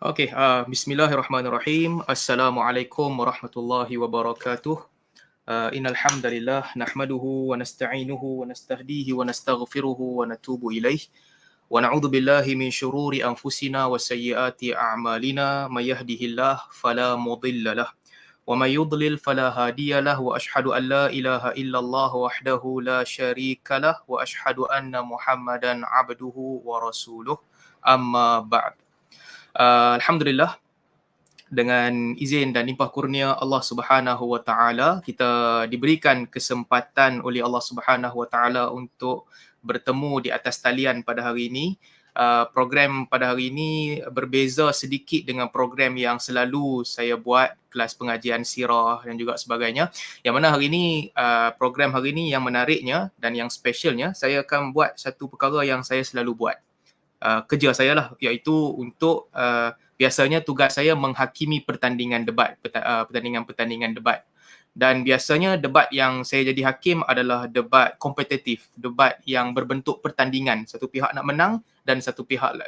Okey, bismillahirrahmanirrahim. Assalamualaikum warahmatullahi wabarakatuh. Innal hamdalillah nahmaduhu wa nasta'inuhu wa nastahdihi wa nastaghfiruhu wa natubu ilaih. Wa na'udzu billahi min syururi anfusina wa sayyiati a'malina. May yahdihillah fala mudilla lah wa may yudlil fala hadiya lah wa asyhadu an la ilaha illallah wahdahu la syarika lah wa asyhadu anna Muhammadan abduhu wa rasuluh. Amma ba'd. Alhamdulillah, dengan izin dan limpah kurnia Allah Subhanahu Wa Taala, kita diberikan kesempatan oleh Allah Subhanahu Wa Taala untuk bertemu di atas talian pada hari ini. Program pada hari ini berbeza sedikit dengan program yang selalu saya buat, kelas pengajian sirah dan juga sebagainya. Yang mana hari ini, program hari ini yang menariknya dan yang specialnya, saya akan buat satu perkara yang saya selalu buat. Kerja saya lah, iaitu untuk biasanya tugas saya menghakimi pertandingan debat, pertandingan-pertandingan debat. Dan biasanya debat yang saya jadi hakim adalah debat kompetitif, debat yang berbentuk pertandingan. Satu pihak nak menang dan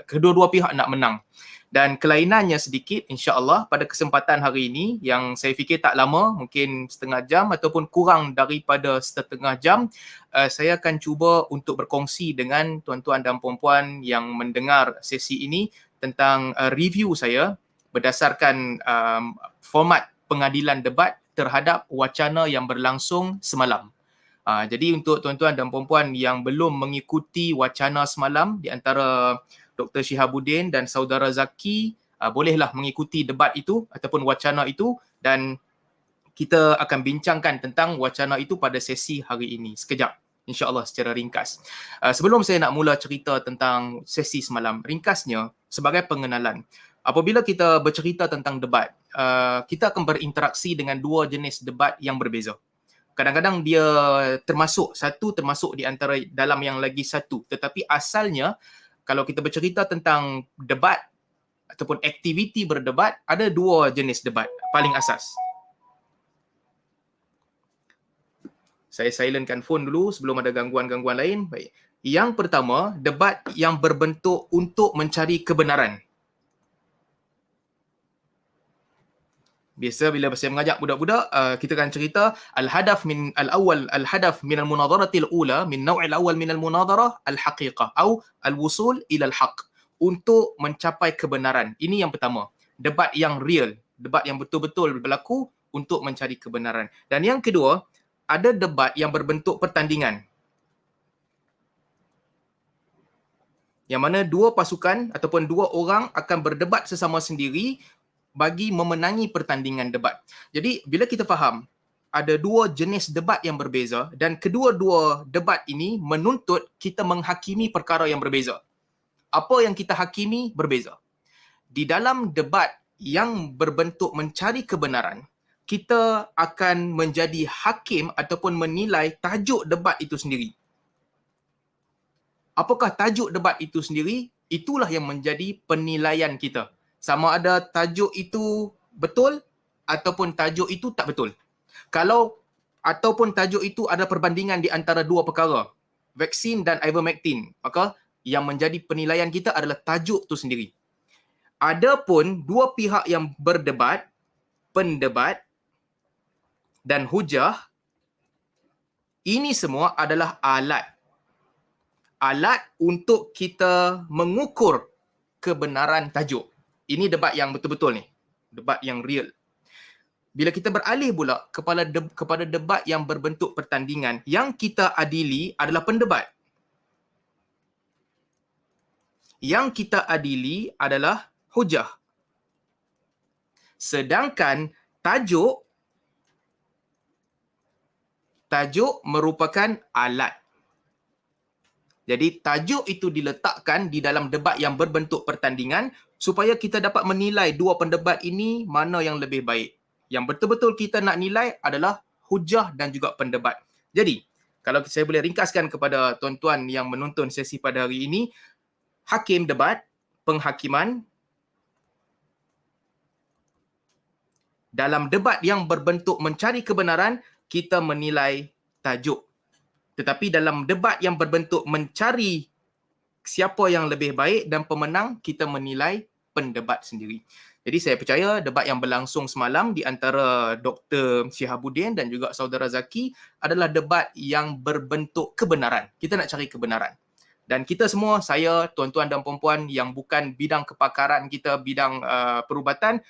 kedua-dua pihak nak menang. Dan kelainannya sedikit, insya-Allah pada kesempatan hari ini yang saya fikir tak lama, mungkin setengah jam ataupun kurang daripada setengah jam, saya akan cuba untuk berkongsi dengan tuan-tuan dan puan-puan yang mendengar sesi ini tentang review saya berdasarkan format pengadilan debat terhadap wacana yang berlangsung semalam. Jadi untuk tuan-tuan dan puan-puan yang belum mengikuti wacana semalam, di antara Dr. Shihabuddin dan saudara Zaki, bolehlah mengikuti debat itu ataupun wacana itu, dan kita akan bincangkan tentang wacana itu pada sesi hari ini sekejap, insya-Allah secara ringkas. Sebelum saya nak mula cerita tentang sesi semalam, ringkasnya sebagai pengenalan. Apabila kita bercerita tentang debat, kita akan berinteraksi dengan dua jenis debat yang berbeza. Kadang-kadang dia termasuk di antara dalam yang lagi satu, tetapi asalnya kalau kita bercerita tentang debat ataupun aktiviti berdebat, ada dua jenis debat paling asas. Saya silentkan phone dulu sebelum ada gangguan-gangguan lain. Baik. Yang pertama, debat yang berbentuk untuk mencari kebenaran. Biasa bila saya mengajak budak-budak, kita akan cerita al-hadaf min al-munadharatil ula min naw'il awal min al-munadharah al-haqiqah atau al-wusul ila al-haq, untuk mencapai kebenaran. Ini yang pertama, debat yang real, debat yang betul-betul berlaku untuk mencari kebenaran. Dan yang kedua, ada debat yang berbentuk pertandingan, yang mana dua pasukan ataupun dua orang akan berdebat sesama sendiri bagi memenangi pertandingan debat. Jadi bila kita faham ada dua jenis debat yang berbeza dan kedua-dua debat ini menuntut kita menghakimi perkara yang berbeza. Apa yang kita hakimi berbeza. Di dalam debat yang berbentuk mencari kebenaran, kita akan menjadi hakim ataupun menilai tajuk debat itu sendiri. Apakah tajuk debat itu sendiri? Itulah yang menjadi penilaian kita. Sama ada tajuk itu betul ataupun tajuk itu tak betul. Kalau ataupun tajuk itu ada perbandingan di antara dua perkara, vaksin dan ivermectin, maka yang menjadi penilaian kita adalah tajuk itu sendiri. Adapun dua pihak yang berdebat, pendebat dan hujah, ini semua adalah alat untuk kita mengukur kebenaran tajuk. Ini debat yang betul-betul ni, debat yang real. Bila kita beralih pula kepada debat yang berbentuk pertandingan, yang kita adili adalah pendebat. Yang kita adili adalah hujah. Sedangkan tajuk merupakan alat. Jadi tajuk itu diletakkan di dalam debat yang berbentuk pertandingan supaya kita dapat menilai dua pendebat ini mana yang lebih baik. Yang betul-betul kita nak nilai adalah hujah dan juga pendebat. Jadi, kalau saya boleh ringkaskan kepada tuan-tuan yang menonton sesi pada hari ini, hakim debat, penghakiman. Dalam debat yang berbentuk mencari kebenaran, kita menilai tajuk. Tetapi dalam debat yang berbentuk mencari siapa yang lebih baik dan pemenang, kita menilai pendebat sendiri. Jadi saya percaya debat yang berlangsung semalam di antara Dr. Shihabuddin dan juga Saudara Zaki adalah debat yang berbentuk kebenaran. Kita nak cari kebenaran. Dan kita semua, saya, tuan-tuan dan puan-puan yang bukan bidang kepakaran kita, bidang perubatan,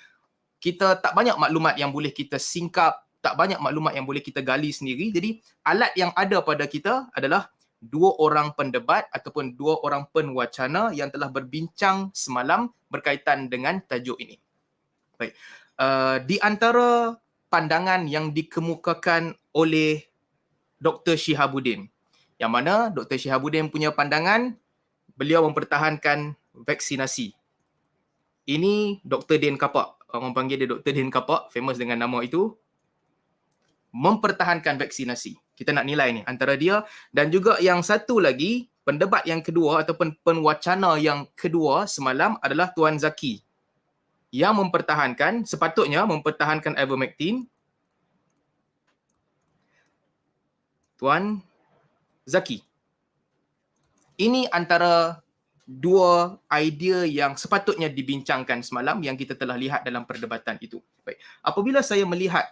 kita tak banyak maklumat yang boleh kita singkap, tak banyak maklumat yang boleh kita gali sendiri. Jadi alat yang ada pada kita adalah dua orang pendebat ataupun dua orang penwacana yang telah berbincang semalam berkaitan dengan tajuk ini. Baik. Di antara pandangan yang dikemukakan oleh Dr. Shihabuddin, yang mana Dr. Shihabuddin punya pandangan, beliau mempertahankan vaksinasi. Ini Dr. Din Kapak. Orang panggil dia Dr. Din Kapak, famous dengan nama itu. Mempertahankan vaksinasi. Kita nak nilai ni antara dia dan juga yang satu lagi, pendebat yang kedua ataupun penwacana yang kedua semalam adalah Tuan Zaki yang sepatutnya mempertahankan ivermectin. Tuan Zaki. Ini antara dua idea yang sepatutnya dibincangkan semalam yang kita telah lihat dalam perdebatan itu. Baik. Apabila saya melihat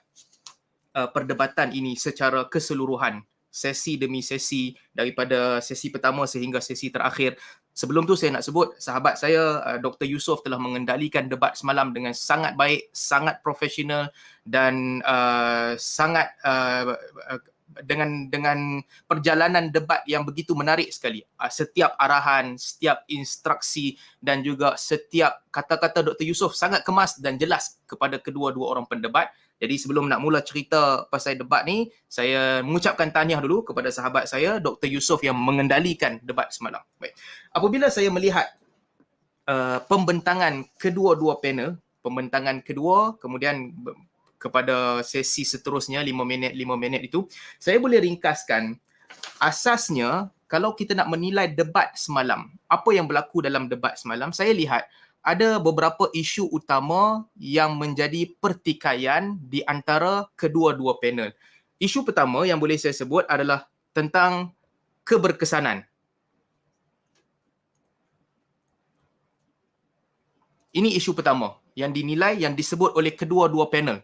perdebatan ini secara keseluruhan, sesi demi sesi, daripada sesi pertama sehingga sesi terakhir. Sebelum tu saya nak sebut, sahabat saya Dr. Yusof telah mengendalikan debat semalam dengan sangat baik, sangat profesional dan sangat dengan perjalanan debat yang begitu menarik sekali. Setiap arahan, setiap instruksi dan juga setiap kata-kata Dr. Yusof sangat kemas dan jelas kepada kedua-dua orang pendebat. Jadi sebelum nak mula cerita pasal debat ni, saya mengucapkan tahniah dulu kepada sahabat saya, Dr. Yusof yang mengendalikan debat semalam. Baik. Apabila saya melihat pembentangan kedua-dua panel, pembentangan kedua, kemudian kepada sesi seterusnya 5 minit itu, saya boleh ringkaskan asasnya kalau kita nak menilai debat semalam, apa yang berlaku dalam debat semalam, saya lihat ada beberapa isu utama yang menjadi pertikaian di antara kedua-dua panel. Isu pertama yang boleh saya sebut adalah tentang keberkesanan. Ini isu pertama yang dinilai, yang disebut oleh kedua-dua panel.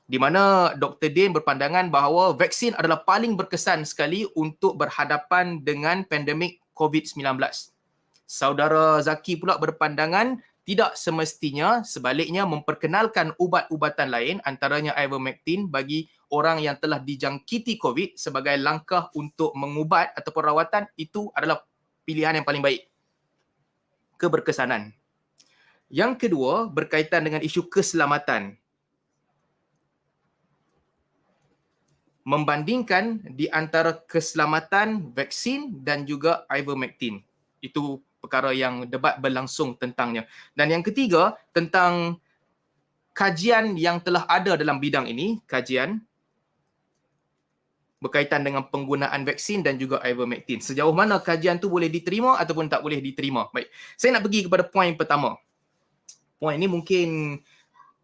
Di mana Dr. Din berpandangan bahawa vaksin adalah paling berkesan sekali untuk berhadapan dengan pandemik COVID-19. Saudara Zaki pula berpandangan tidak semestinya, sebaliknya memperkenalkan ubat-ubatan lain antaranya ivermectin bagi orang yang telah dijangkiti COVID sebagai langkah untuk mengubat ataupun rawatan, itu adalah pilihan yang paling baik. Keberkesanan. Yang kedua berkaitan dengan isu keselamatan. Membandingkan di antara keselamatan vaksin dan juga ivermectin. Itu perkara yang debat berlangsung tentangnya. Dan yang ketiga, tentang kajian yang telah ada dalam bidang ini, kajian berkaitan dengan penggunaan vaksin dan juga ivermectin. Sejauh mana kajian tu boleh diterima ataupun tak boleh diterima. Baik, saya nak pergi kepada poin pertama. Poin ini mungkin,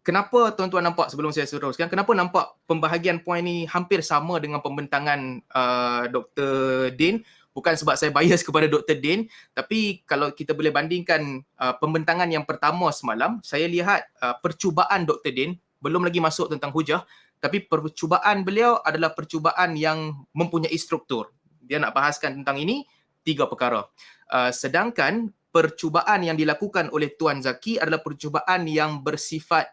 kenapa tuan-tuan nampak sebelum saya teruskan, kenapa nampak pembahagian poin ini hampir sama dengan pembentangan Dr. Din? Bukan sebab saya bias kepada Dr. Din, tapi kalau kita boleh bandingkan pembentangan yang pertama semalam, saya lihat percubaan Dr. Din, belum lagi masuk tentang hujah, tapi percubaan beliau adalah percubaan yang mempunyai struktur. Dia nak bahaskan tentang ini, 3 perkara. Sedangkan percubaan yang dilakukan oleh Tuan Zaki adalah percubaan yang bersifat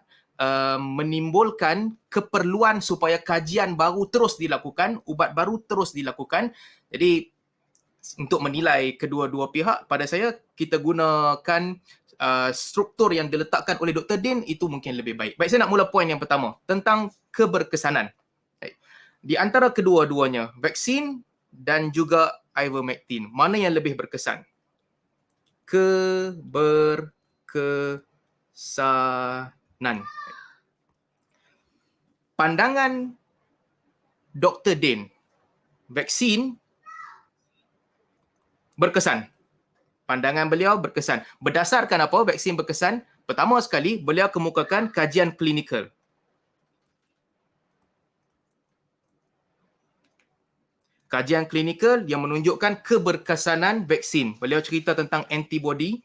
menimbulkan keperluan supaya kajian baru terus dilakukan, ubat baru terus dilakukan. Jadi untuk menilai kedua-dua pihak, pada saya kita gunakan struktur yang diletakkan oleh Dr. Din, itu mungkin lebih baik. Baik, saya nak mula poin yang pertama tentang keberkesanan. Baik. Di antara kedua-duanya, vaksin dan juga ivermectin, mana yang lebih berkesan? Keberkesanan. Pandangan Dr. Din, vaksin berkesan. Pandangan beliau berkesan. Berdasarkan apa vaksin berkesan? Pertama sekali, beliau kemukakan kajian klinikal. Kajian klinikal yang menunjukkan keberkesanan vaksin. Beliau cerita tentang antibody.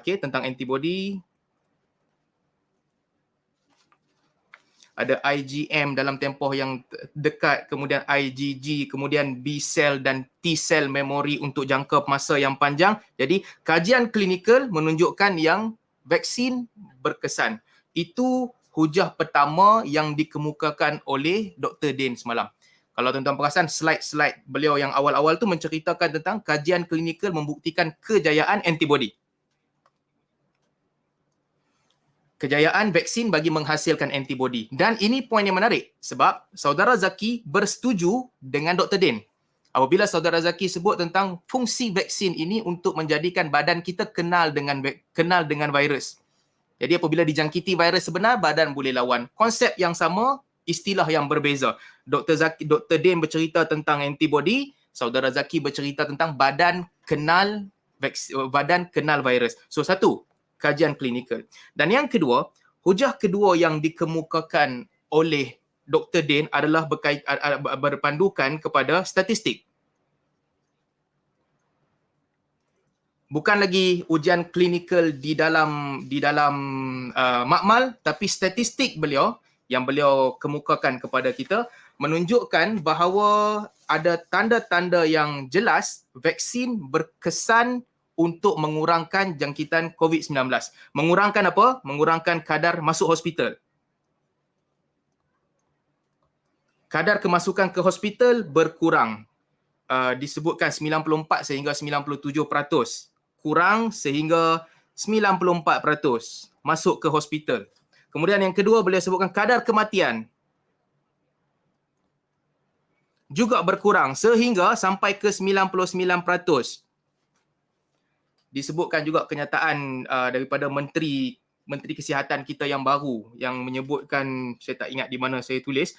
Tentang antibody. ada IgM dalam tempoh yang dekat, kemudian IgG, kemudian B cell dan T cell memori untuk jangka masa yang panjang. Jadi kajian klinikal menunjukkan yang vaksin berkesan. Itu hujah pertama yang dikemukakan oleh Dr. Din semalam. Kalau tuan-tuan perasan, slide-slide beliau yang awal-awal tu menceritakan tentang kajian klinikal membuktikan kejayaan antibody. Kejayaan vaksin bagi menghasilkan antibody. Dan ini poin yang menarik sebab saudara Zaki bersetuju dengan Dr. Din. Apabila saudara Zaki sebut tentang fungsi vaksin ini untuk menjadikan badan kita kenal dengan virus. Jadi apabila dijangkiti virus sebenar, badan boleh lawan. Konsep yang sama, istilah yang berbeza. Dr. Din bercerita tentang antibody, saudara Zaki bercerita tentang badan kenal virus. So satu, kajian klinikal. Dan yang kedua, hujah kedua yang dikemukakan oleh Dr. Din adalah berpandukan kepada statistik. Bukan lagi ujian klinikal di dalam makmal, tapi statistik beliau yang beliau kemukakan kepada kita menunjukkan bahawa ada tanda-tanda yang jelas vaksin berkesan untuk mengurangkan jangkitan COVID-19. Mengurangkan apa? Mengurangkan kadar masuk hospital. Kadar kemasukan ke hospital berkurang. Disebutkan 94 sehingga 97%. Kurang sehingga 94% masuk ke hospital. Kemudian yang kedua beliau sebutkan kadar kematian juga berkurang sehingga sampai ke 99%. Disebutkan juga kenyataan daripada Menteri Kesihatan kita yang baru yang menyebutkan, saya tak ingat di mana saya tulis,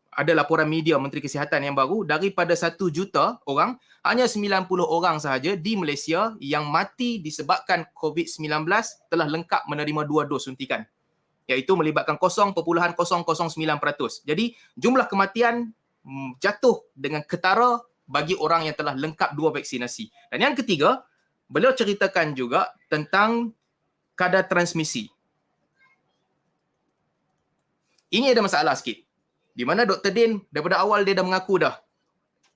ada laporan media Menteri Kesihatan yang baru, daripada 1 juta orang, hanya 90 orang sahaja di Malaysia yang mati disebabkan COVID-19 telah lengkap menerima 2 dos suntikan, iaitu melibatkan 0.009%. Jadi jumlah kematian jatuh dengan ketara bagi orang yang telah lengkap 2 vaksinasi. Dan yang ketiga, beliau ceritakan juga tentang kadar transmisi. Ini ada masalah sikit. Di mana Dr. Din daripada awal dia dah mengaku dah,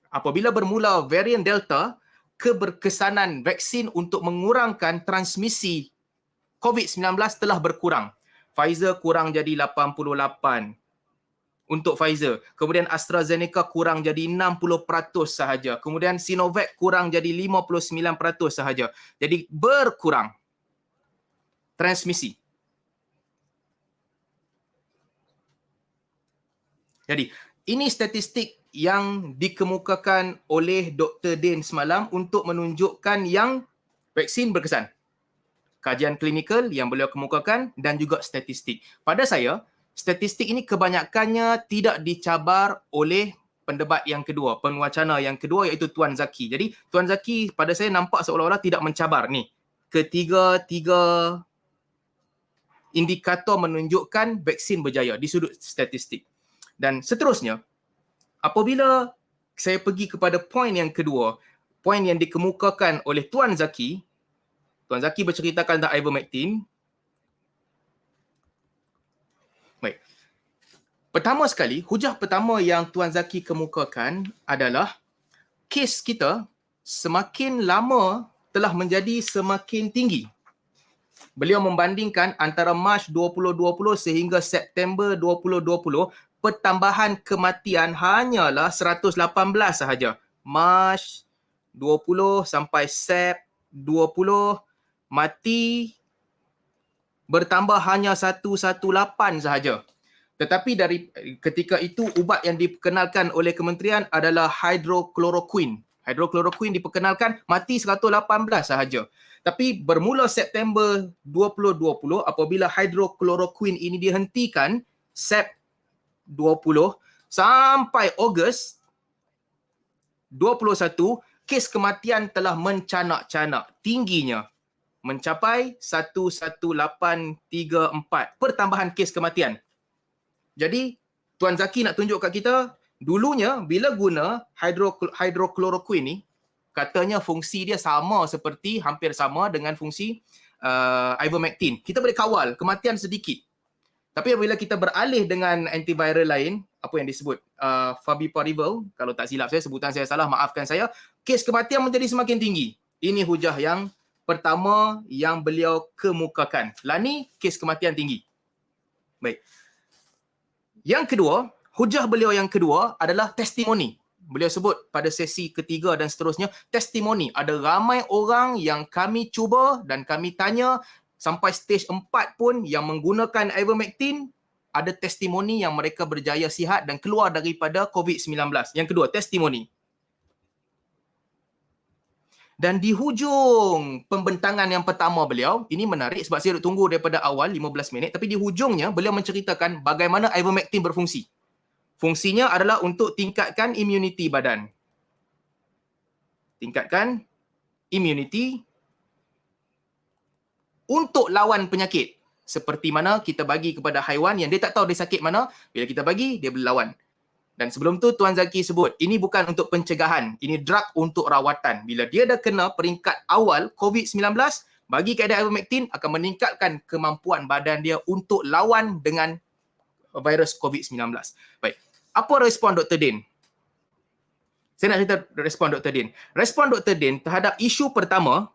apabila bermula varian Delta, keberkesanan vaksin untuk mengurangkan transmisi COVID-19 telah berkurang. Pfizer kurang jadi 88 untuk Pfizer. Kemudian AstraZeneca kurang jadi 60% sahaja. Kemudian Sinovac kurang jadi 59% sahaja. Jadi berkurang transmisi. Jadi, ini statistik yang dikemukakan oleh Dr. Din semalam untuk menunjukkan yang vaksin berkesan. Kajian klinikal yang beliau kemukakan dan juga statistik. Pada saya, statistik ini kebanyakannya tidak dicabar oleh pendebat yang kedua, penwacana yang kedua iaitu Tuan Zaki. Jadi, Tuan Zaki pada saya nampak seolah-olah tidak mencabar ni. Tiga indikator menunjukkan vaksin berjaya di sudut statistik. Dan seterusnya, apabila saya pergi kepada poin yang kedua, poin yang dikemukakan oleh Tuan Zaki berceritakan tentang ivermectin. Baik. Pertama sekali, hujah pertama yang Tuan Zaki kemukakan adalah kes kita semakin lama telah menjadi semakin tinggi. Beliau membandingkan antara Mac 2020 sehingga September 2020, pertambahan kematian hanyalah 118 sahaja. Mac 20 sampai Sep 20 mati bertambah hanya 118 sahaja. Tetapi dari ketika itu ubat yang diperkenalkan oleh kementerian adalah hydrochloroquine. Hydrochloroquine diperkenalkan, mati 118 sahaja. Tapi bermula September 2020 apabila hydrochloroquine ini dihentikan, Sep 20 sampai Ogos 21, kes kematian telah mencanak-canak tingginya mencapai 11834 pertambahan kes kematian. Jadi Tuan Zaki nak tunjuk kat kita, dulunya bila guna hydrochloroquine ni, katanya fungsi dia hampir sama dengan fungsi ivermectin. Kita boleh kawal kematian sedikit. Tapi apabila kita beralih dengan antiviral lain, apa yang disebut favipiravir, kalau tak silap saya, sebutan saya salah, maafkan saya, kes kematian menjadi semakin tinggi. Ini hujah yang pertama yang beliau kemukakan. Lani, kes kematian tinggi. Baik. Yang kedua, hujah beliau yang kedua adalah testimoni. Beliau sebut pada sesi ketiga dan seterusnya, testimoni. Ada ramai orang yang kami cuba dan kami tanya sampai stage 4 pun yang menggunakan ivermectin, ada testimoni yang mereka berjaya sihat dan keluar daripada COVID-19. Yang kedua, testimoni. Dan di hujung pembentangan yang pertama beliau, ini menarik sebab saya tunggu daripada awal 15 minit, tapi di hujungnya beliau menceritakan bagaimana ivermectin berfungsi. Fungsinya adalah untuk tingkatkan imuniti badan. Tingkatkan imuniti untuk lawan penyakit. Seperti mana kita bagi kepada haiwan yang dia tak tahu dia sakit mana, bila kita bagi, dia boleh lawan. Dan sebelum tu Tuan Zaki sebut, ini bukan untuk pencegahan, ini drug untuk rawatan. Bila dia dah kena peringkat awal COVID-19, bagi keadaan ivermectin akan meningkatkan kemampuan badan dia untuk lawan dengan virus COVID-19. Baik, apa respon Dr. Din? Saya nak cerita respon Dr. Din. Respon Dr. Din terhadap isu pertama,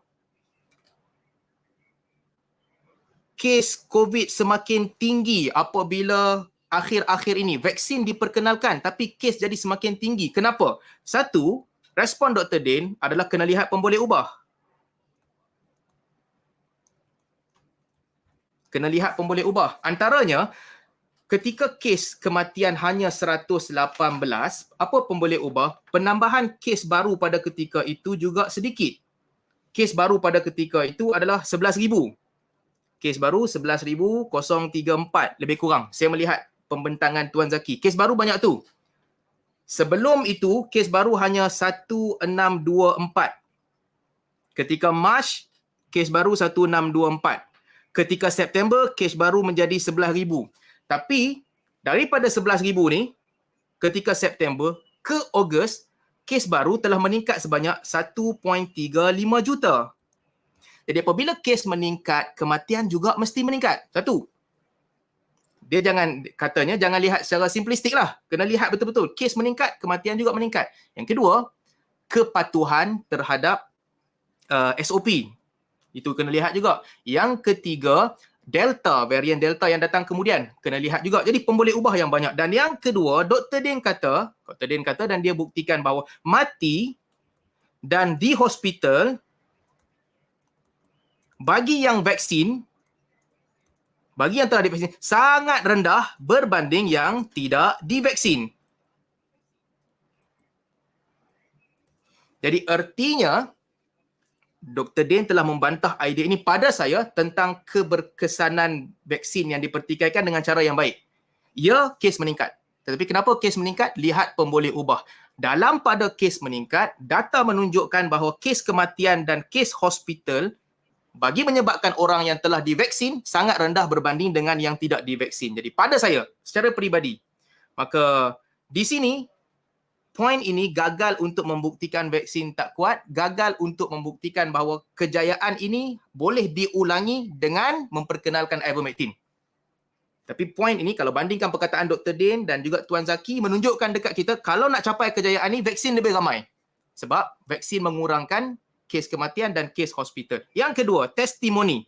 kes COVID semakin tinggi apabila akhir-akhir ini vaksin diperkenalkan tapi kes jadi semakin tinggi. Kenapa? Satu, respon Dr. Din adalah kena lihat pemboleh ubah. Kena lihat pemboleh ubah. Antaranya, ketika kes kematian hanya 118, apa pemboleh ubah? Penambahan kes baru pada ketika itu juga sedikit. Kes baru pada ketika itu adalah 11,000. Kes baru 11,034, lebih kurang. Saya melihat pembentangan Tuan Zaki. Kes baru banyak tu. Sebelum itu, kes baru hanya 1624. Ketika Mac, kes baru 1624. Ketika September, kes baru menjadi 11,000. Tapi, daripada 11,000 ni, ketika September ke Ogos, kes baru telah meningkat sebanyak 1.35 juta. Jadi apabila kes meningkat, kematian juga mesti meningkat. Satu, dia katanya jangan lihat secara simplistik lah. Kena lihat betul-betul. Kes meningkat, kematian juga meningkat. Yang kedua, kepatuhan terhadap SOP. Itu kena lihat juga. Yang ketiga, Delta, varian Delta yang datang kemudian. Kena lihat juga. Jadi pemboleh ubah yang banyak. Dan yang kedua, Dr. Din kata dan dia buktikan bahawa mati dan di hospital bagi yang vaksin, bagi yang telah divaksin, sangat rendah berbanding yang tidak divaksin. Jadi artinya, Dr. Din telah membantah idea ini pada saya tentang keberkesanan vaksin yang dipertikaikan dengan cara yang baik. Ya, kes meningkat. Tetapi kenapa kes meningkat? Lihat pemboleh ubah. Dalam pada kes meningkat, data menunjukkan bahawa kes kematian dan kes hospital bagi menyebabkan orang yang telah divaksin sangat rendah berbanding dengan yang tidak divaksin. Jadi pada saya, secara peribadi, maka di sini, poin ini gagal untuk membuktikan vaksin tak kuat, gagal untuk membuktikan bahawa kejayaan ini boleh diulangi dengan memperkenalkan ivermectin. Tapi poin ini, kalau bandingkan perkataan Dr. Din dan juga Tuan Zaki, menunjukkan dekat kita, kalau nak capai kejayaan ini, vaksin lebih ramai. Sebab vaksin mengurangkan kes kematian dan kes hospital. Yang kedua, testimoni.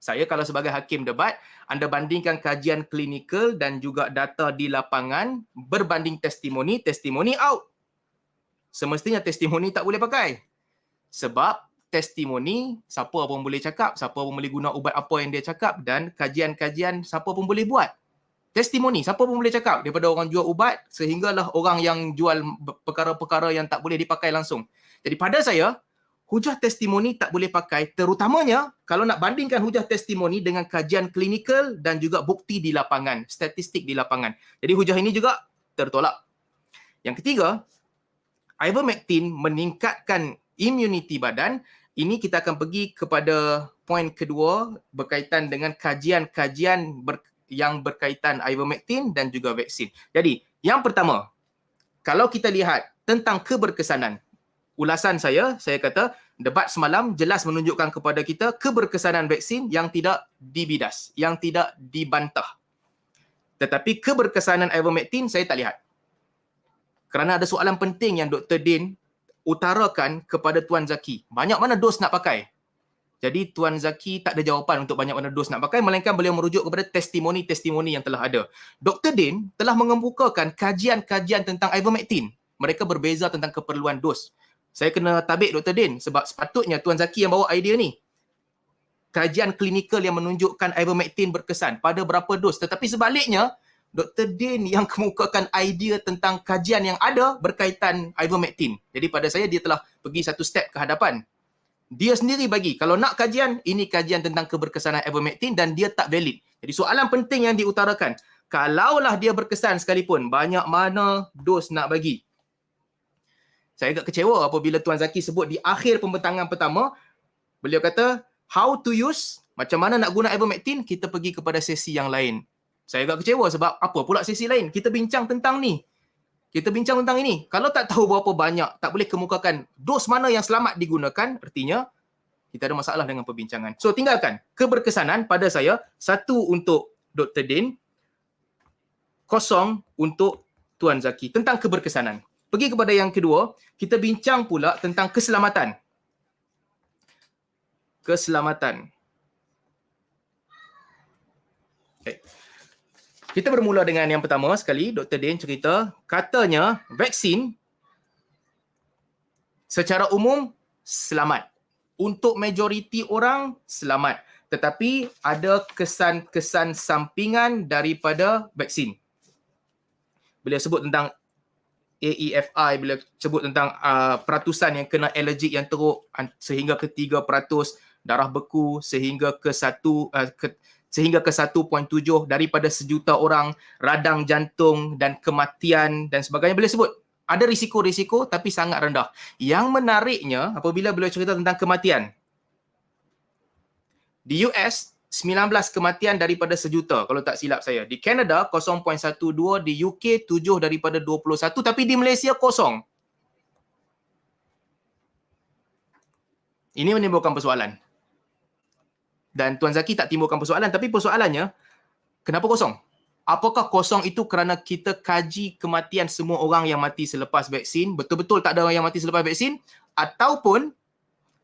Saya kalau sebagai hakim debat, anda bandingkan kajian klinikal dan juga data di lapangan berbanding testimoni, testimoni out. Semestinya testimoni tak boleh pakai. Sebab testimoni, siapa pun boleh cakap, siapa pun boleh guna ubat apa yang dia cakap dan kajian-kajian siapa pun boleh buat. Testimoni, siapa pun boleh cakap daripada orang jual ubat sehinggalah orang yang jual perkara-perkara yang tak boleh dipakai langsung. Jadi pada saya, hujah testimoni tak boleh pakai, terutamanya kalau nak bandingkan hujah testimoni dengan kajian klinikal dan juga bukti di lapangan, statistik di lapangan. Jadi hujah ini juga tertolak. Yang ketiga, ivermectin meningkatkan imuniti badan. Ini kita akan pergi kepada poin kedua berkaitan dengan kajian-kajian yang berkaitan ivermectin dan juga vaksin. Jadi, yang pertama, kalau kita lihat tentang keberkesanan, ulasan saya kata Debat semalam jelas menunjukkan kepada kita keberkesanan vaksin yang tidak dibidas, yang tidak dibantah. Tetapi keberkesanan ivermectin saya tak lihat. Kerana ada soalan penting yang Dr. Din utarakan kepada Tuan Zaki. Banyak mana dos nak pakai? Jadi Tuan Zaki tak ada jawapan untuk banyak mana dos nak pakai, melainkan beliau merujuk kepada testimoni-testimoni yang telah ada. Dr. Din telah mengemukakan kajian-kajian tentang ivermectin. Mereka berbeza tentang keperluan dos. Saya kena tabik Dr. Din sebab sepatutnya Tuan Zaki yang bawa idea ni. Kajian klinikal yang menunjukkan ivermectin berkesan pada berapa dos. Tetapi sebaliknya, Dr. Din yang kemukakan idea tentang kajian yang ada berkaitan ivermectin. Jadi pada saya dia telah pergi satu step ke hadapan. Dia sendiri bagi, kalau nak kajian, ini kajian tentang keberkesanan ivermectin dan dia tak valid. Jadi soalan penting yang diutarakan, kalaulah dia berkesan sekalipun, banyak mana dos nak bagi? Saya agak kecewa apabila Tuan Zaki sebut di akhir pembentangan pertama, beliau kata, how to use, macam mana nak guna ivermectin, kita pergi kepada sesi yang lain. Saya agak kecewa sebab apa pula sesi lain? Kita bincang tentang ni. Kita bincang tentang ini. Kalau tak tahu berapa banyak, tak boleh kemukakan dos mana yang selamat digunakan, artinya kita ada masalah dengan perbincangan. So, tinggalkan. Keberkesanan pada saya, 1 untuk Dr. Din, 0 untuk Tuan Zaki. Tentang keberkesanan. Pergi kepada yang kedua, kita bincang pula tentang keselamatan. Keselamatan. Okay. Kita bermula dengan yang pertama sekali, Dr. Din cerita, katanya vaksin secara umum selamat. Untuk majoriti orang selamat. Tetapi ada kesan-kesan sampingan daripada vaksin. Beliau sebut tentang AEFI, beliau sebut tentang peratusan yang kena alergik yang teruk sehingga ke 3%, darah beku sehingga ke 1.7 daripada sejuta orang, radang jantung dan kematian dan sebagainya. Beliau sebut ada risiko-risiko tapi sangat rendah. Yang menariknya apabila beliau cerita tentang kematian. Di US 19 kematian daripada sejuta kalau tak silap saya. Di Canada 0.12, di UK 7 daripada 21, tapi di Malaysia 0. Ini menimbulkan persoalan. Dan Tuan Zaki tak timbulkan persoalan, tapi persoalannya, kenapa 0? Apakah 0 itu kerana kita kaji kematian semua orang yang mati selepas vaksin, betul-betul tak ada orang yang mati selepas vaksin, ataupun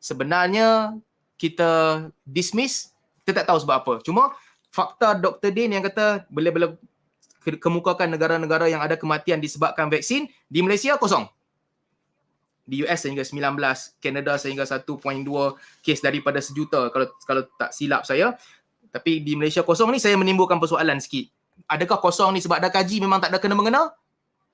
sebenarnya kita dismiss, kita tak tahu sebab apa. Cuma fakta Dr. Din yang kata boleh kemukakan negara-negara yang ada kematian disebabkan vaksin, di Malaysia 0. Di US sehingga 19, Canada sehingga 1.2 kes daripada sejuta kalau tak silap saya. Tapi di Malaysia 0 ni saya menimbulkan persoalan sikit. Adakah 0 ni sebab dah kaji memang tak ada kena-mengena?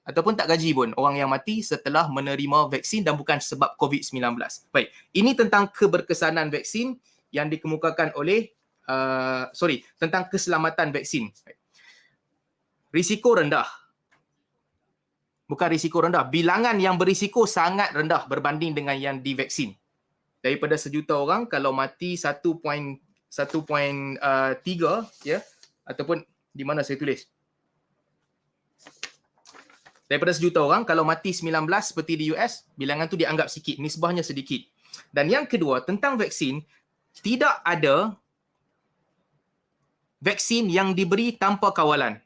Ataupun tak kaji pun orang yang mati setelah menerima vaksin dan bukan sebab COVID-19. Baik, ini tentang keberkesanan vaksin yang dikemukakan oleh tentang keselamatan vaksin. Risiko rendah. Bukan risiko rendah, bilangan yang berisiko sangat rendah berbanding dengan yang divaksin. Daripada sejuta orang, kalau mati 1.3 ya, ataupun di mana saya tulis? Daripada sejuta orang, kalau mati 19 seperti di US, bilangan tu dianggap sikit, nisbahnya sedikit. Dan yang kedua, tentang vaksin, tidak ada vaksin yang diberi tanpa kawalan.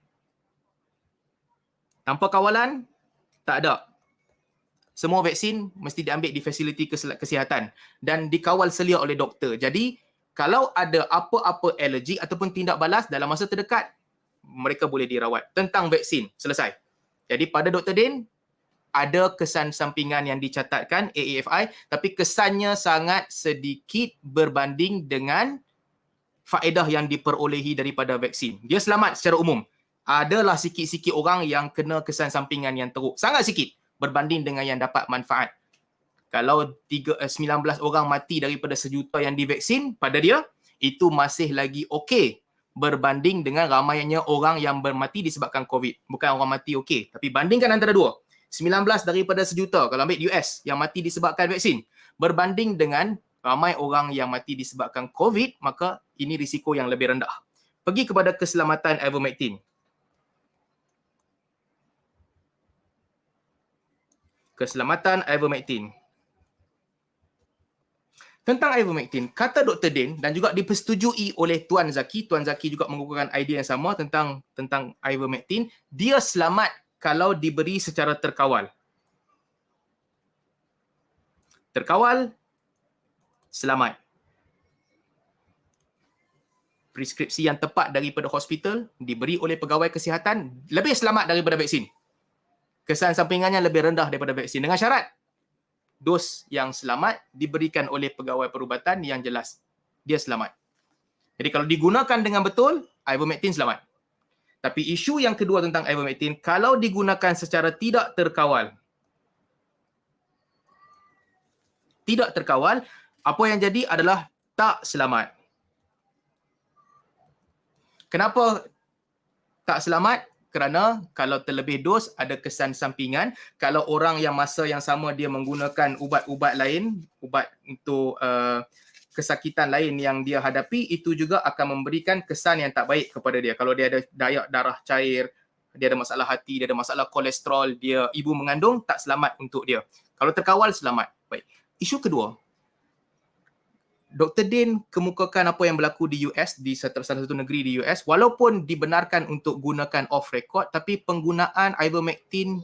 Tanpa kawalan, tak ada. Semua vaksin mesti diambil di fasiliti kesihatan dan dikawal selia oleh doktor. Jadi, kalau ada apa-apa alergi ataupun tindak balas dalam masa terdekat, mereka boleh dirawat. Tentang vaksin, selesai. Jadi, pada Dr. Din, ada kesan sampingan yang dicatatkan, AAFI, tapi kesannya sangat sedikit berbanding dengan faedah yang diperolehi daripada vaksin. Dia selamat secara umum. Adalah sikit-sikit orang yang kena kesan sampingan yang teruk. Sangat sikit berbanding dengan yang dapat manfaat. Kalau 19 orang mati daripada sejuta yang divaksin, pada dia, itu masih lagi okey berbanding dengan ramainya orang yang bermati disebabkan COVID. Bukan orang mati okey, tapi bandingkan antara dua. 19 daripada sejuta, kalau ambil US, yang mati disebabkan vaksin, berbanding dengan ramai orang yang mati disebabkan COVID, maka ini risiko yang lebih rendah. Pergi kepada keselamatan ivermectin. Keselamatan ivermectin. Tentang ivermectin, kata Dr. Din dan juga dipersetujui oleh Tuan Zaki juga mengukuhkan idea yang sama tentang ivermectin, dia selamat kalau diberi secara terkawal. Terkawal, selamat. Preskripsi yang tepat daripada hospital, diberi oleh pegawai kesihatan, lebih selamat daripada vaksin. Kesan sampingannya lebih rendah daripada vaksin. Dengan syarat, dos yang selamat diberikan oleh pegawai perubatan yang jelas. Dia selamat. Jadi kalau digunakan dengan betul, ivermectin selamat. Tapi isu yang kedua tentang ivermectin, kalau digunakan secara tidak terkawal, apa yang jadi adalah tak selamat. Kenapa tak selamat? Kerana kalau terlebih dos ada kesan sampingan. Kalau orang yang masa yang sama dia menggunakan ubat-ubat lain, ubat untuk kesakitan lain yang dia hadapi, itu juga akan memberikan kesan yang tak baik kepada dia. Kalau dia ada darah cair, dia ada masalah hati, dia ada masalah kolesterol, dia ibu mengandung, tak selamat untuk dia. Kalau terkawal, selamat. Baik. Isu kedua, Dr. Din kemukakan apa yang berlaku di US, di salah satu negeri di US, walaupun dibenarkan untuk gunakan off record, tapi penggunaan ivermectin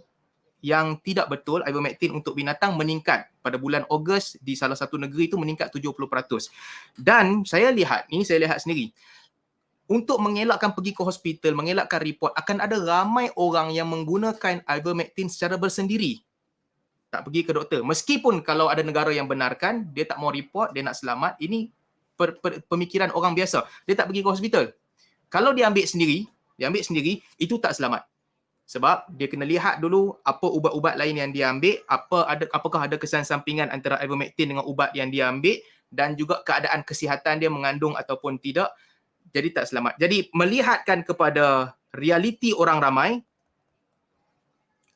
yang tidak betul, ivermectin untuk binatang meningkat pada bulan Ogos di salah satu negeri itu meningkat 70%. Dan saya lihat sendiri, untuk mengelakkan pergi ke hospital, mengelakkan report, akan ada ramai orang yang menggunakan ivermectin secara bersendiri. Tak pergi ke doktor. Meskipun kalau ada negara yang benarkan, dia tak mau report, dia nak selamat, ini pemikiran orang biasa. Dia tak pergi ke hospital. Kalau dia ambil sendiri, itu tak selamat. Sebab dia kena lihat dulu apa ubat-ubat lain yang dia ambil, apakah ada kesan sampingan antara ivermectin dengan ubat yang dia ambil, dan juga keadaan kesihatan dia mengandung ataupun tidak. Jadi tak selamat. Jadi melihatkan kepada realiti orang ramai,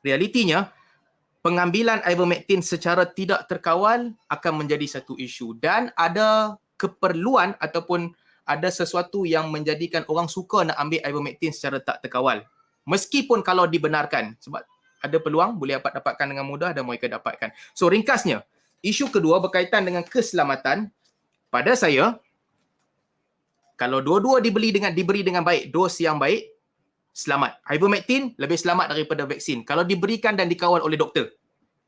realitinya, pengambilan ivermectin secara tidak terkawal akan menjadi satu isu dan ada keperluan ataupun ada sesuatu yang menjadikan orang suka nak ambil ivermectin secara tak terkawal. Meskipun kalau dibenarkan, sebab ada peluang boleh dapatkan dengan mudah dan mereka dapatkan. So ringkasnya, isu kedua berkaitan dengan keselamatan. Pada saya, kalau dua-dua diberi dengan baik, dos yang baik, selamat. Ivermectin lebih selamat daripada vaksin. Kalau diberikan dan dikawal oleh doktor,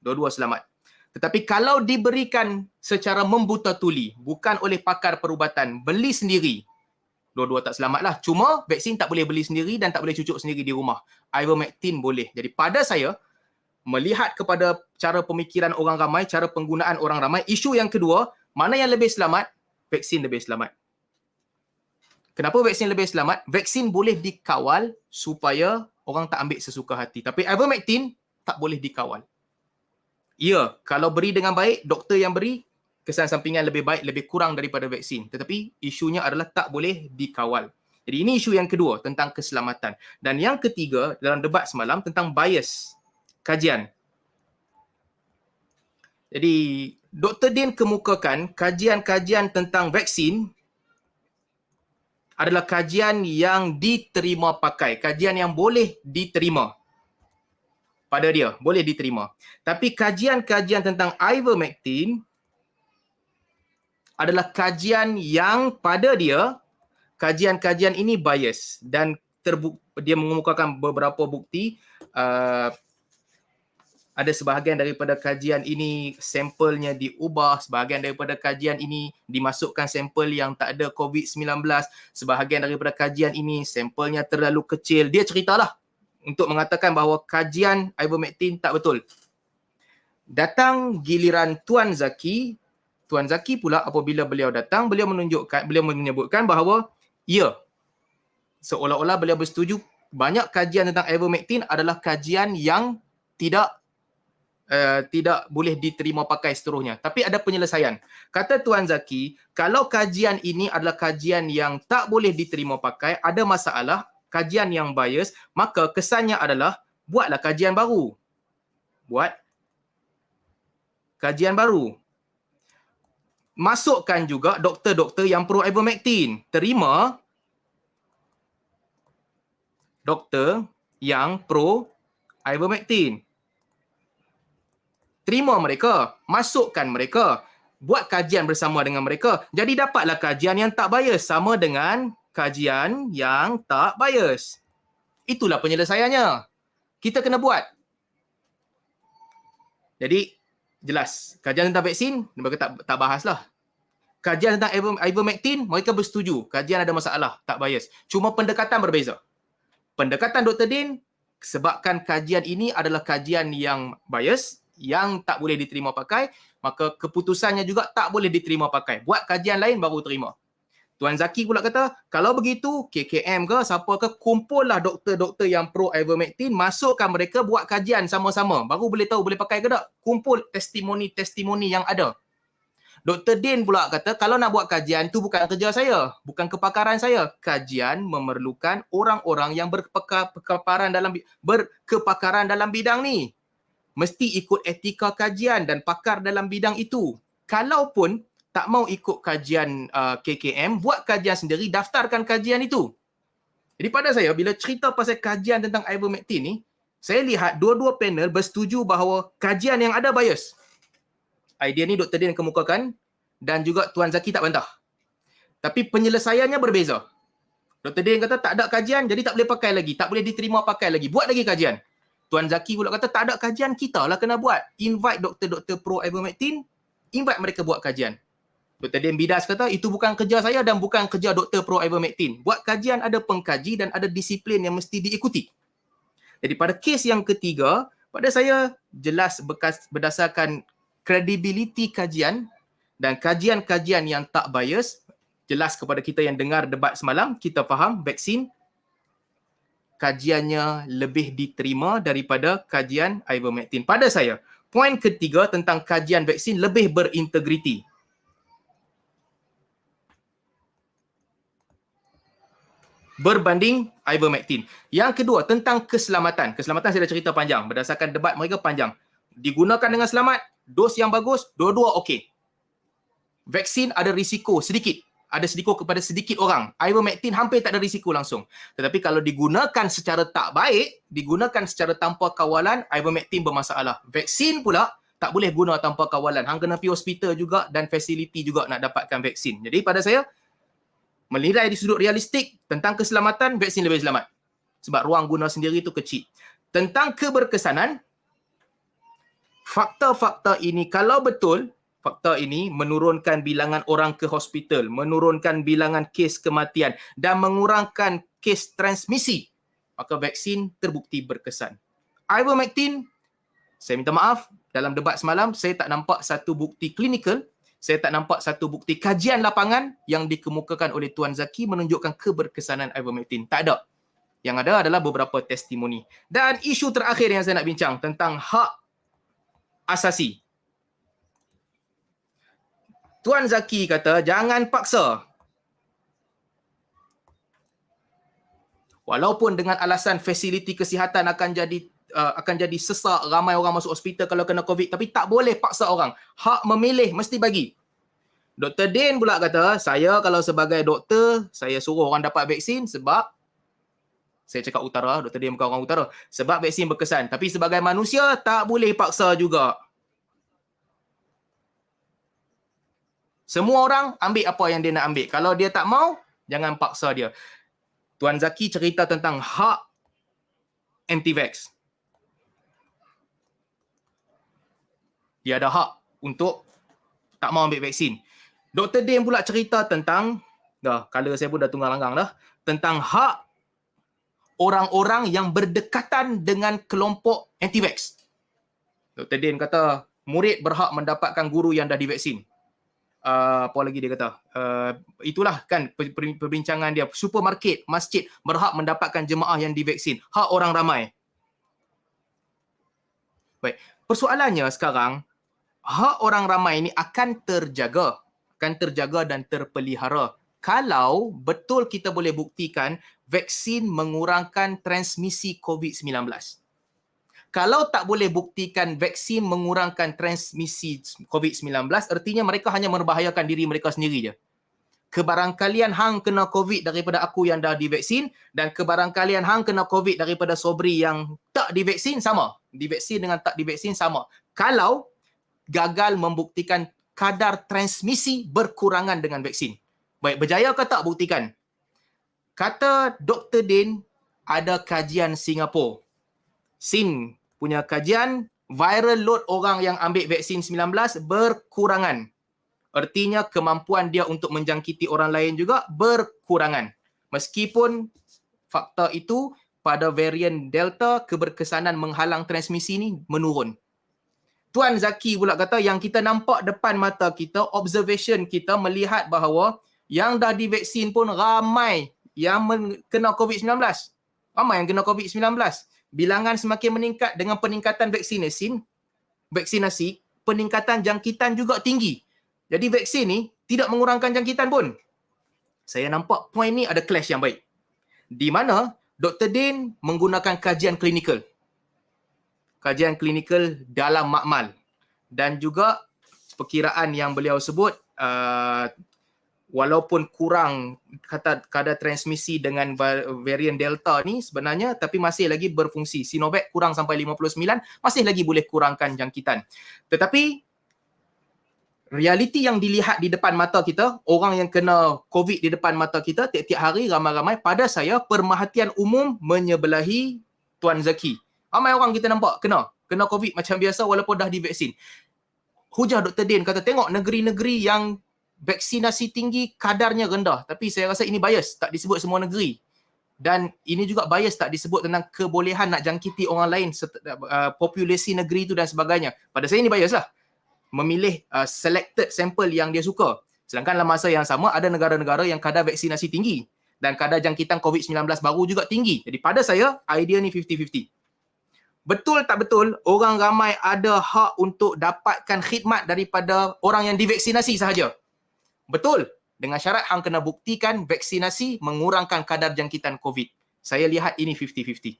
dua-dua selamat. Tetapi kalau diberikan secara membuta tuli, bukan oleh pakar perubatan, beli sendiri, dua-dua tak selamatlah. Cuma vaksin tak boleh beli sendiri dan tak boleh cucuk sendiri di rumah. Ivermectin boleh. Jadi pada saya, melihat kepada cara pemikiran orang ramai, cara penggunaan orang ramai, isu yang kedua, mana yang lebih selamat? Vaksin lebih selamat. Kenapa vaksin lebih selamat? Vaksin boleh dikawal supaya orang tak ambil sesuka hati. Tapi ivermectin tak boleh dikawal. Ya, kalau beri dengan baik, doktor yang beri, kesan sampingan lebih baik, lebih kurang daripada vaksin. Tetapi isunya adalah tak boleh dikawal. Jadi ini isu yang kedua tentang keselamatan. Dan yang ketiga dalam debat semalam tentang bias kajian. Jadi Dr. Din kemukakan kajian-kajian tentang vaksin adalah kajian yang diterima pakai, kajian yang boleh diterima pada dia, boleh diterima. Tapi kajian-kajian tentang ivermectin adalah kajian yang pada dia, kajian-kajian ini bias dan dia mengemukakan beberapa bukti. Ada sebahagian daripada kajian ini sampelnya diubah, sebahagian daripada kajian ini dimasukkan sampel yang tak ada COVID-19, sebahagian daripada kajian ini sampelnya terlalu kecil. Dia ceritalah untuk mengatakan bahawa kajian ivermectin tak betul. Datang giliran Tuan Zaki pula apabila beliau datang, beliau menyebutkan bahawa ya, seolah-olah beliau bersetuju banyak kajian tentang ivermectin adalah kajian yang tidak boleh diterima pakai seterusnya. Tapi ada penyelesaian. Kata Tuan Zaki, kalau kajian ini adalah kajian yang tak boleh diterima pakai, ada masalah, kajian yang bias, maka kesannya adalah buatlah kajian baru. Buat kajian baru. Masukkan juga doktor-doktor yang pro ivermectin. Terima doktor yang pro ivermectin. Terima mereka, masukkan mereka. buat kajian bersama dengan mereka. Jadi dapatlah kajian yang tak bias sama dengan kajian yang tak bias. Itulah penyelesaiannya. Kita kena buat. Jadi jelas, kajian tentang vaksin mereka tak bahaslah. Kajian tentang ivermectin mereka bersetuju, kajian ada masalah, tak bias. Cuma pendekatan berbeza. Pendekatan Dr. Din, sebabkan kajian ini adalah kajian yang bias, yang tak boleh diterima pakai, maka keputusannya juga tak boleh diterima pakai. Buat kajian lain baru terima. Tuan Zaki pula kata, kalau begitu KKM ke siapa ke, kumpullah doktor-doktor yang pro ivermectin, masukkan mereka buat kajian sama-sama. Baru boleh tahu boleh pakai ke tak. Kumpul testimoni-testimoni yang ada. Dr. Din pula kata, kalau nak buat kajian tu bukan kerja saya, bukan kepakaran saya. Kajian memerlukan orang-orang yang berkepakaran dalam bidang ni. Mesti ikut etika kajian dan pakar dalam bidang itu. Kalaupun tak mau ikut kajian KKM, buat kajian sendiri, daftarkan kajian itu. Jadi pada saya, bila cerita pasal kajian tentang ivermectin ni, saya lihat dua-dua panel bersetuju bahawa kajian yang ada bias. Idea ni Dr. Din kemukakan dan juga Tuan Zaki tak bantah. Tapi penyelesaiannya berbeza. Dr. Din kata tak ada kajian, jadi tak boleh pakai lagi. Tak boleh diterima pakai lagi. Buat lagi kajian. Tuan Zaki pula kata tak ada kajian, kita lah kena buat. Invite doktor-doktor pro ivermectin, invite mereka buat kajian. Dr. Din Bidas kata itu bukan kerja saya dan bukan kerja doktor pro ivermectin. Buat kajian ada pengkaji dan ada disiplin yang mesti diikuti. Jadi pada kes yang ketiga, pada saya jelas berdasarkan kredibiliti kajian dan kajian-kajian yang tak bias, jelas kepada kita yang dengar debat semalam, kita faham vaksin kajiannya lebih diterima daripada kajian ivermectin. Pada saya, poin ketiga tentang kajian vaksin lebih berintegriti. Berbanding ivermectin. Yang kedua, tentang keselamatan. Keselamatan saya dah cerita panjang. Berdasarkan debat mereka panjang. Digunakan dengan selamat, dos yang bagus, dua-dua okey. Vaksin ada risiko sedikit. Ada risiko kepada sedikit orang. Ivermectin hampir tak ada risiko langsung. Tetapi kalau digunakan secara tak baik, digunakan secara tanpa kawalan, ivermectin bermasalah. Vaksin pula tak boleh guna tanpa kawalan. Hang kena pergi hospital juga dan fasiliti juga nak dapatkan vaksin. Jadi pada saya, menilai di sudut realistik tentang keselamatan, vaksin lebih selamat. Sebab ruang guna sendiri tu kecil. Tentang keberkesanan, fakta-fakta ini kalau betul, fakta ini menurunkan bilangan orang ke hospital, menurunkan bilangan kes kematian dan mengurangkan kes transmisi, maka vaksin terbukti berkesan. Ivermectin, saya minta maaf, dalam debat semalam saya tak nampak satu bukti klinikal, saya tak nampak satu bukti kajian lapangan yang dikemukakan oleh Tuan Zaki menunjukkan keberkesanan ivermectin. Tak ada. Yang ada adalah beberapa testimoni. Dan isu terakhir yang saya nak bincang tentang hak asasi. Tuan Zaki kata jangan paksa. Walaupun dengan alasan fasiliti kesihatan akan jadi sesak, ramai orang masuk hospital kalau kena COVID, tapi tak boleh paksa orang. Hak memilih mesti bagi. Dr. Din pula kata, saya kalau sebagai doktor, saya suruh orang dapat vaksin sebab, saya cakap utara, Dr. Din bukan orang utara, sebab vaksin berkesan. Tapi sebagai manusia, tak boleh paksa juga. Semua orang ambil apa yang dia nak ambil. Kalau dia tak mau, jangan paksa dia. Tuan Zaki cerita tentang hak anti-vax. Dia ada hak untuk tak mau ambil vaksin. Dr. Din pula cerita tentang, color saya pun dah tunggang langgang dah, tentang hak orang-orang yang berdekatan dengan kelompok anti-vax. Dr. Din kata, murid berhak mendapatkan guru yang dah divaksin. Apa lagi dia kata? Itulah kan perbincangan dia. Supermarket, masjid berhak mendapatkan jemaah yang divaksin. Hak orang ramai. Baik. Persoalannya sekarang, hak orang ramai ini akan terjaga dan terpelihara kalau betul kita boleh buktikan vaksin mengurangkan transmisi COVID-19. Kalau tak boleh buktikan vaksin mengurangkan transmisi COVID-19, artinya mereka hanya membahayakan diri mereka sendiri je. Kebarangkalian hang kena COVID daripada aku yang dah divaksin dan kebarangkalian hang kena COVID daripada Sobri yang tak divaksin sama. Divaksin dengan tak divaksin sama. Kalau gagal membuktikan kadar transmisi berkurangan dengan vaksin. Baik, berjaya ke tak buktikan? Kata Dr. Din, ada kajian Singapura. SIN punya kajian, viral load orang yang ambil vaksin 19 berkurangan. Artinya kemampuan dia untuk menjangkiti orang lain juga berkurangan. Meskipun fakta itu pada varian Delta, keberkesanan menghalang transmisi ni menurun. Tuan Zaki pula kata yang kita nampak depan mata kita, observation kita melihat bahawa yang dah divaksin pun ramai yang kena COVID-19. Ramai yang kena COVID-19. Bilangan semakin meningkat dengan peningkatan vaksinasi, peningkatan jangkitan juga tinggi. Jadi vaksin ni tidak mengurangkan jangkitan pun. Saya nampak poin ni ada clash yang baik. Di mana Dr. Din menggunakan kajian klinikal. Kajian klinikal dalam makmal. Dan juga perkiraan yang beliau sebut, walaupun kurang kadar transmisi dengan varian Delta ni sebenarnya, tapi masih lagi berfungsi. Sinovac kurang sampai 59, masih lagi boleh kurangkan jangkitan. Tetapi realiti yang dilihat di depan mata kita, orang yang kena COVID di depan mata kita, tiap-tiap hari ramai-ramai, pada saya pemerhatian umum menyebelahi Tuan Zaki. Ramai orang kita nampak kena COVID macam biasa walaupun dah divaksin. Hujah Dr. Din kata, tengok negeri-negeri yang vaksinasi tinggi, kadarnya rendah. Tapi saya rasa ini bias, tak disebut semua negeri. Dan ini juga bias, tak disebut tentang kebolehan nak jangkiti orang lain, populasi negeri itu dan sebagainya. Pada saya ini bias lah. Memilih selected sample yang dia suka. Sedangkan dalam masa yang sama ada negara-negara yang kadar vaksinasi tinggi dan kadar jangkitan COVID-19 baru juga tinggi. Jadi pada saya idea ni 50-50. Betul tak betul orang ramai ada hak untuk dapatkan khidmat daripada orang yang divaksinasi sahaja? Betul. Dengan syarat hang kena buktikan vaksinasi mengurangkan kadar jangkitan COVID. Saya lihat ini 50-50.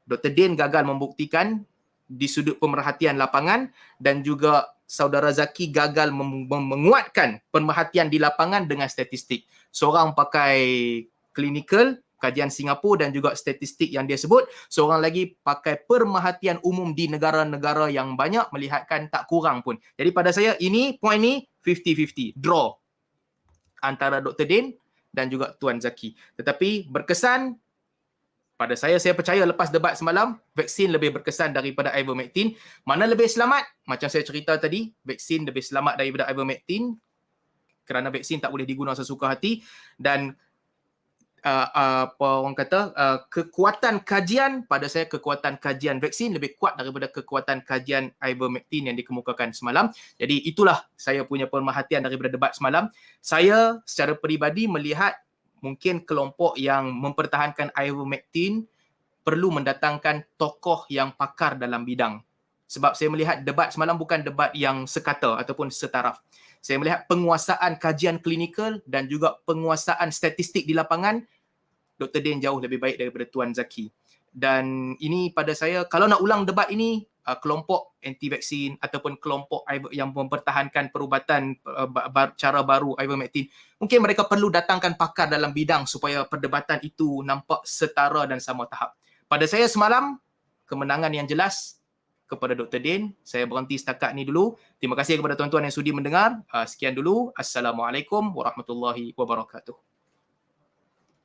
Dr. Din gagal membuktikan di sudut pemerhatian lapangan dan juga Saudara Zaki gagal menguatkan pemerhatian di lapangan dengan statistik. Seorang pakai klinikal, kajian Singapura dan juga statistik yang dia sebut. Seorang lagi pakai pemerhatian umum di negara-negara yang banyak, melihatkan tak kurang pun. Jadi pada saya ini, point ni 50-50. Draw antara Dr. Din dan juga Tuan Zaki. Tetapi berkesan, pada saya percaya lepas debat semalam, vaksin lebih berkesan daripada ivermectin. Mana lebih selamat? Macam saya cerita tadi, vaksin lebih selamat daripada ivermectin kerana vaksin tak boleh digunakan sesuka hati. Dan apa orang kata, kekuatan kajian, pada saya kekuatan kajian vaksin lebih kuat daripada kekuatan kajian ivermectin yang dikemukakan semalam. Jadi itulah saya punya pemerhatian daripada debat semalam. Saya secara peribadi melihat mungkin kelompok yang mempertahankan ivermectin perlu mendatangkan tokoh yang pakar dalam bidang. Sebab saya melihat debat semalam bukan debat yang sekata ataupun setaraf. Saya melihat penguasaan kajian klinikal dan juga penguasaan statistik di lapangan, Dr. Din jauh lebih baik daripada Tuan Zaki. Dan ini pada saya, kalau nak ulang debat ini, kelompok anti-vaksin ataupun kelompok yang mempertahankan perubatan cara baru ivermectin, mungkin mereka perlu datangkan pakar dalam bidang supaya perdebatan itu nampak setara dan sama tahap. Pada saya semalam, kemenangan yang jelas kepada Dr. Din. Saya berhenti setakat ni dulu. Terima kasih kepada tuan-tuan yang sudi mendengar. Sekian dulu. Assalamualaikum warahmatullahi wabarakatuh.